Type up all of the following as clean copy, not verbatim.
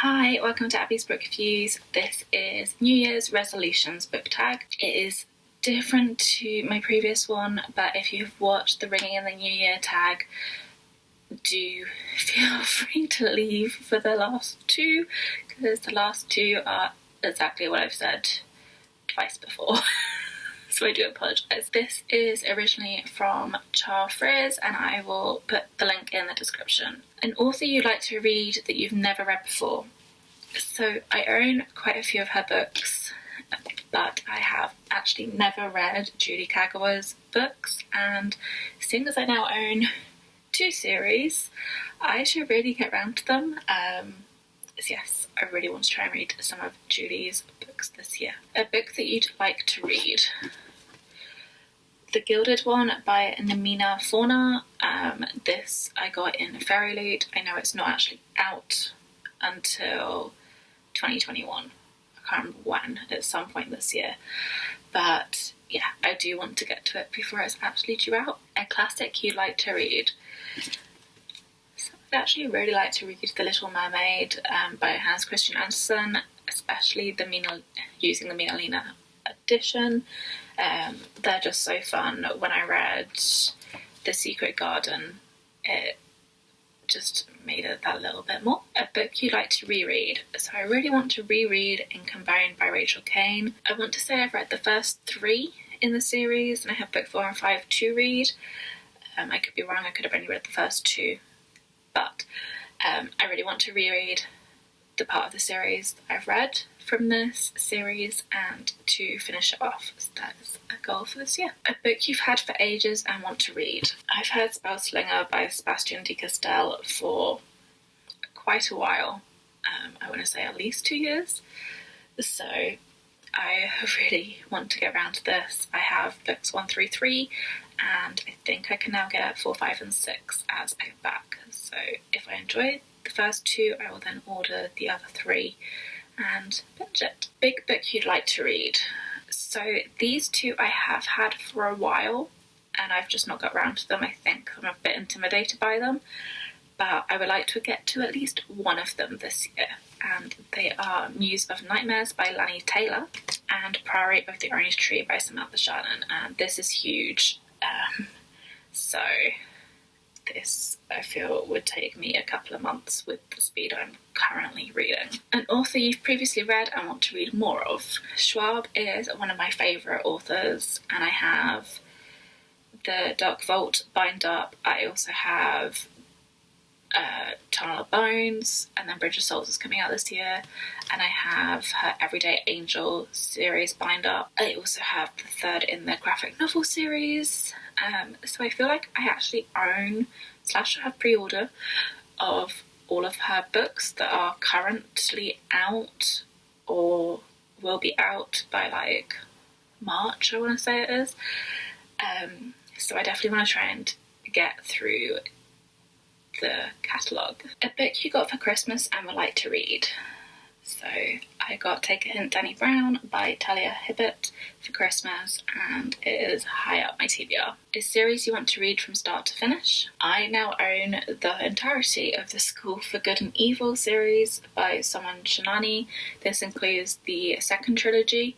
Hi, welcome to Abby's Book Reviews. This is New Year's Resolutions book tag. It is different to my previous one, but if you've watched the Ringing in the New Year tag, do feel free to leave for the last two, because the last two are exactly what I've said twice before. So I do apologise. This is originally from Charr Frears, and I will put the link in the description. An author you like to read that you've never read before. So I own quite a few of her books, but I have actually never read Julie Kagawa's books, and seeing as I now own two series, I should really get around to them. Yes, I really want to try and read some of Julie's books this year. A book that you'd like to read. The Gilded One by Namina Fauna. This I got in Fairy Loot. I know it's not actually out until 2021. I can't remember when, at some point this year. But yeah, I do want to get to it before it's actually due out. A classic you'd like to read. I'd actually really like to read The Little Mermaid by Hans Christian Andersen, especially using the Mina Lina edition. They're just so fun. When I read The Secret Garden, it just made it that little bit more. A book you'd like to reread. So I really want to reread Ink and Bone by Rachel Caine. I want to say I've read the first three in the series, and I have book 4 and 5 to read. I could be wrong, I could have only read the first two. But I really want to reread the part of the series that I've read from this series and to finish it off. So that is a goal for this year. A book you've had for ages and want to read. I've heard Spellslinger by Sebastian de Castell for quite a while. I want to say at least 2 years. So I really want to get around to this. I have books 1 through 3, and I think I can now get 4, 5 and 6 as paperback. So if I enjoy the first 2, I will then order the other 3 and binge it. Big book you'd like to read. So these two I have had for a while, and I've just not got around to them. I think I'm a bit intimidated by them, but I would like to get to at least one of them this year. And they are Muse of Nightmares by Lani Taylor and Priory of the Orange Tree by Samantha Shannon. And this is huge. So this, I feel, would take me a couple of months with the speed I'm currently reading. An author you've previously read and want to read more of. Schwab is one of my favourite authors, and I have the Dark Vault bind up. I also have Tunnel of Bones, and then Bridge of Souls is coming out this year, and I have her Everyday Angel series bind up. I also have the third in the graphic novel series, so I feel like I actually own / have pre-order of all of her books that are currently out or will be out by like March, I want to say it is. So I definitely want to try and get through the catalogue. A book you got for Christmas and would like to read. So I got Take a Hint, Danny Brown by Talia Hibbert for Christmas, and it is high up my TBR. A series you want to read from start to finish. I now own the entirety of the School for Good and Evil series by Someone Shinani. This includes the second trilogy,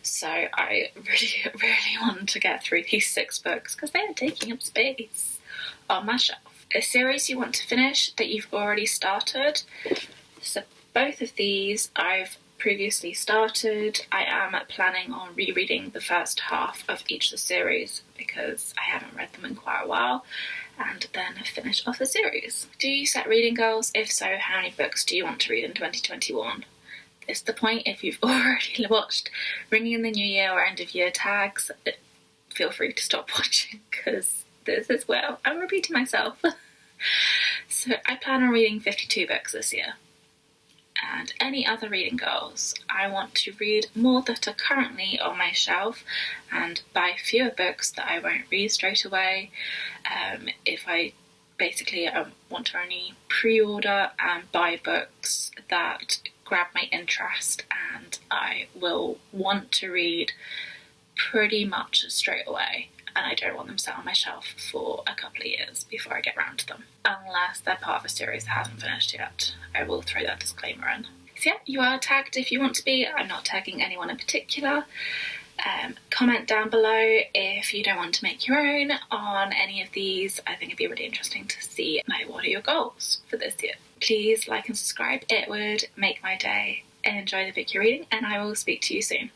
so I really want to get through these 6 books because they are taking up space on my shelf. A series you want to finish that you've already started. So both of these I've previously started. I am planning on rereading the first half of each of the series because I haven't read them in quite a while, and then finish off the series. Do you set reading goals? If so, how many books do you want to read in 2021? It's the point. If you've already watched Ringing in the New Year or End of Year tags, feel free to stop watching because this is where I'm repeating myself. So I plan on reading 52 books this year. And any other reading goals? I want to read more that are currently on my shelf and buy fewer books that I won't read straight away. If I basically want to only pre-order and buy books that grab my interest and I will want to read pretty much straight away. and I don't want them sat on my shelf for a couple of years before I get round to them. Unless they're part of a series that hasn't finished yet. I will throw that disclaimer in. So yeah, you are tagged if you want to be. I'm not tagging anyone in particular. Comment down below if you don't want to make your own on any of these. I think it'd be really interesting to see, like, what are your goals for this year. Please like and subscribe. It would make my day. Enjoy the book you're reading, and I will speak to you soon.